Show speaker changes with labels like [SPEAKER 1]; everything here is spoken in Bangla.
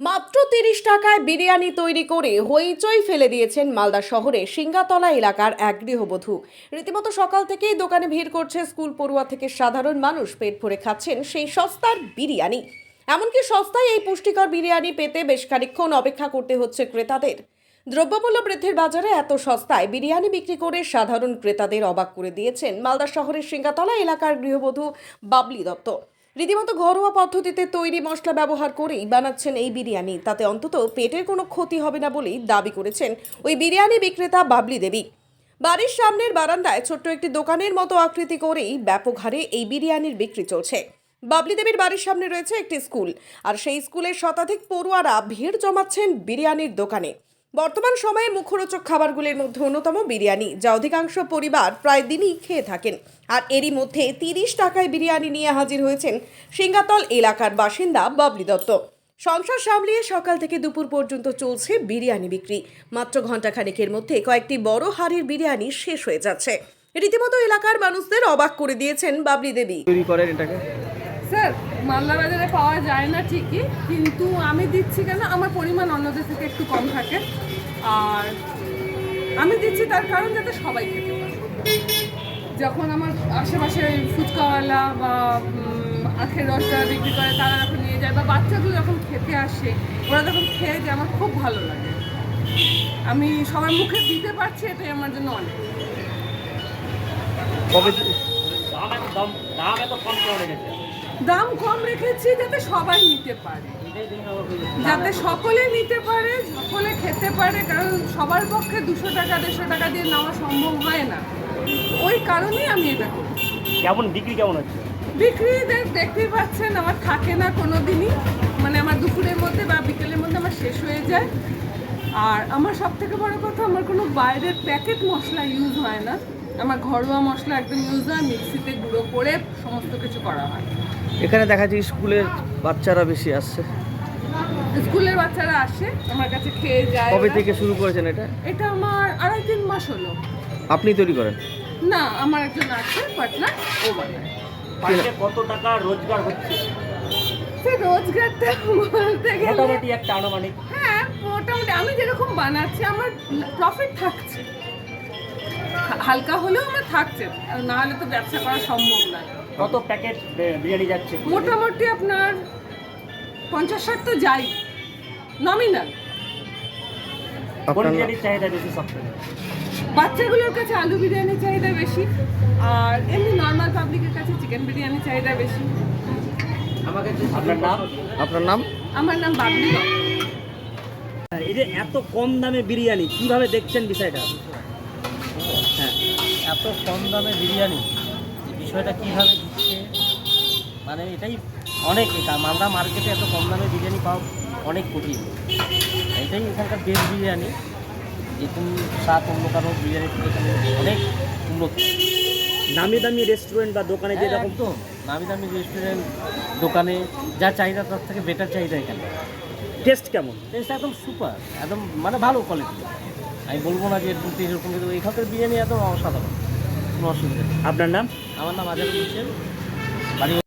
[SPEAKER 1] মাত্র ৩০ টাকায় বিরিয়ানি তৈরি করে হইচই ফেলে দিয়েছেন মালদা শহরে সিঙ্গাতলা এলাকার এক গৃহবধূ। রীতিমতো সকাল থেকেই দোকানে ভিড় করছে স্কুল পড়ুয়া থেকে সাধারণ মানুষ। পেট ভরে খাচ্ছেন সেই সস্তার বিরিয়ানি। এমনকি সস্তায় এই পুষ্টিকর বিরিয়ানি পেতে বেশ খানিকক্ষণ অপেক্ষা করতে হচ্ছে ক্রেতাদের। দ্রব্যমূল্য বৃদ্ধির বাজারে এত সস্তায় বিরিয়ানি বিক্রি করে সাধারণ ক্রেতাদের অবাক করে দিয়েছেন মালদা শহরের সিঙ্গাতলা এলাকার গৃহবধূ বাবলি দত্ত। রীতিমতো ঘরোয়া পদ্ধতিতে তৈরি মশলা ব্যবহার করেই বানাচ্ছেন এই বিরিয়ানি। তাতে অন্তত পেটের কোনো ক্ষতি হবে না বলেই দাবি করেছেন ওই বিরিয়ানি বিক্রেতা বাবলি দেবী। বাড়ির সামনের বারান্দায় ছোট্ট একটি দোকানের মতো আকৃতি করেই ব্যাপক হারে এই বিরিয়ানির বিক্রি চলছে। বাবলি দেবীর বাড়ির সামনে রয়েছে একটি স্কুল, আর সেই স্কুলের শতাধিক পড়ুয়ারা ভিড় জমাচ্ছেন বিরিয়ানির দোকানে। বর্তমান সময়ে মুখরোচক খাবারগুলির মধ্যে অন্যতম বিরিয়ানি, যা অধিকাংশ পরিবার প্রায় দিনই খেয়ে থাকেন। আর এরই মধ্যে ৩০ টাকায় বিরিয়ানি নিয়ে হাজির হয়েছেন সিঙ্গাতল এলাকার বাসিন্দা বাবলি দত্ত। সংসার সামলিয়ে সকাল থেকে দুপুর পর্যন্ত চলছে বিরিয়ানি বিক্রি। মাত্র ঘণ্টাখানেকের মধ্যে কয়েকটি বড় হাড়ির বিরিয়ানি শেষ হয়ে যাচ্ছে। রীতিমতো এলাকার মানুষদের অবাক করে দিয়েছেন বাবলি দেবী।
[SPEAKER 2] তৈরি করেন এটাকে?
[SPEAKER 3] স্যার, মালদা বাজারে পাওয়া যায় না ঠিকই, কিন্তু আমি দিচ্ছি কেন, আমার পরিমাণ অন্যদের থেকে একটু কম থাকে। আর আমি দিচ্ছি তার কারণ যাতে সবাই খেতে পারে। যখন আমার আশেপাশে ফুচকাওয়ালা বা আখের রসটা বিক্রি করে তারা যখন নিয়ে যায়, বা বাচ্চাগুলো যখন খেতে আসে, ওরা যখন খেয়ে যায়, আমার খুব ভালো লাগে। আমি সবার মুখে দিতে পারছি, এটাই আমার জন্য অনেক।
[SPEAKER 2] কবে
[SPEAKER 3] দাম কম রেখেছি যাতে সবাই নিতে পারে, যাতে সকলে নিতে পারে, সকলে খেতে পারে। কারণ সবার পক্ষে 200 টাকা 150 টাকা দিয়ে নেওয়া সম্ভব হয় না। ওই কারণেই আমি এটা করি।
[SPEAKER 2] কেমন বিক্রি কেমন হচ্ছে?
[SPEAKER 3] বিক্রি দেখতেই পাচ্ছেন, আমার থাকে না কোনো দিনই। মানে আমার দুপুরের মধ্যে বা বিকেলের মধ্যে আমার শেষ হয়ে যায়। আর আমার সব থেকে বড় কথা, আমার কোনো বাইরের প্যাকেট মশলা ইউজ হয় না। আমার ঘরোয়া মশলা একদম ইউজ হয়, মিক্সিতে গুঁড়ো করে সমস্ত কিছু করা হয়।
[SPEAKER 2] এখানে দেখা যায় স্কুলের বাচ্চারা বেশি আসছে।
[SPEAKER 3] স্কুলের বাচ্চারা আসে আমার কাছে, খেয়ে যায়।
[SPEAKER 2] কবে
[SPEAKER 3] ওরা।
[SPEAKER 2] থেকে শুরু করেছেন এটা?
[SPEAKER 3] এটা আমার 2.5-3 মাস হলো।
[SPEAKER 2] আপনি তৈরি করেন?
[SPEAKER 3] না, আমার একজন আছে পার্টনার, ও বানায়।
[SPEAKER 4] বাড়িতে কত টাকা রোজগার হচ্ছে?
[SPEAKER 3] সে রোজগারটা বলতে গেলে
[SPEAKER 4] মোটামুটি একটা আনুমানিক।
[SPEAKER 3] হ্যাঁ, মোটামুটি আমি যেরকম বানাচ্ছি আমার প্রফিট থাকছে, হালকা হলেও আমার থাকছে, না হলে তো ব্যবসা করা সম্ভব নয়।
[SPEAKER 4] কত প্যাকেট বিরিয়ানি যাচ্ছে?
[SPEAKER 3] মোটামুটি আপনার 50-60 তো যাই, নমিনাল।
[SPEAKER 4] কোন
[SPEAKER 2] আপনার
[SPEAKER 4] বিরিয়ানির চাহিদা বেশি সবথেকে?
[SPEAKER 3] বাচ্চাগুলোর কাছে আলু বিরিয়ানির চাহিদা বেশি, আর এমনি নর্মাল পাবলিকের কাছে চিকেন বিরিয়ানির চাহিদা বেশি।
[SPEAKER 4] আপনার নাম?
[SPEAKER 2] আপনার নাম?
[SPEAKER 3] আমার নাম বাবলি দত্ত।
[SPEAKER 4] এই যে এত কম দামে বিরিয়ানি, কিভাবে দেখছেন বিষয়টা?
[SPEAKER 5] হ্যাঁ, এত কম দামে বিরিয়ানি, এই বিষয়টা কীভাবে দিচ্ছে, মানে এটাই অনেক। মালদা মার্কেটে এত কম দামে বিরিয়ানি পাওয়া অনেক কঠিন। এটাই এখানকার বেস্ট বিরিয়ানি। এরকম স্বাদ অন্য কারো বিরিয়ানি থেকে এখানে অনেক উন্নত।
[SPEAKER 4] নামি দামি রেস্টুরেন্ট বা দোকানে
[SPEAKER 5] হ্যাঁ,
[SPEAKER 4] যেরকম
[SPEAKER 5] একদম নামি দামি রেস্টুরেন্ট দোকানে যা চাহিদা তার থেকে বেটার চাহিদা এখানে।
[SPEAKER 4] টেস্ট কেমন?
[SPEAKER 5] টেস্ট একদম সুপার, একদম মানে ভালো কোয়ালিটি। আমি বলবো না যে এরকম টেস্ট এরকম, কিন্তু এখানকার বিরিয়ানি একদম অসাধারণ, কোনো অসুবিধা নেই।
[SPEAKER 4] আপনার নাম?
[SPEAKER 5] আমার নাম আজাদ হোসেন, বাড়ি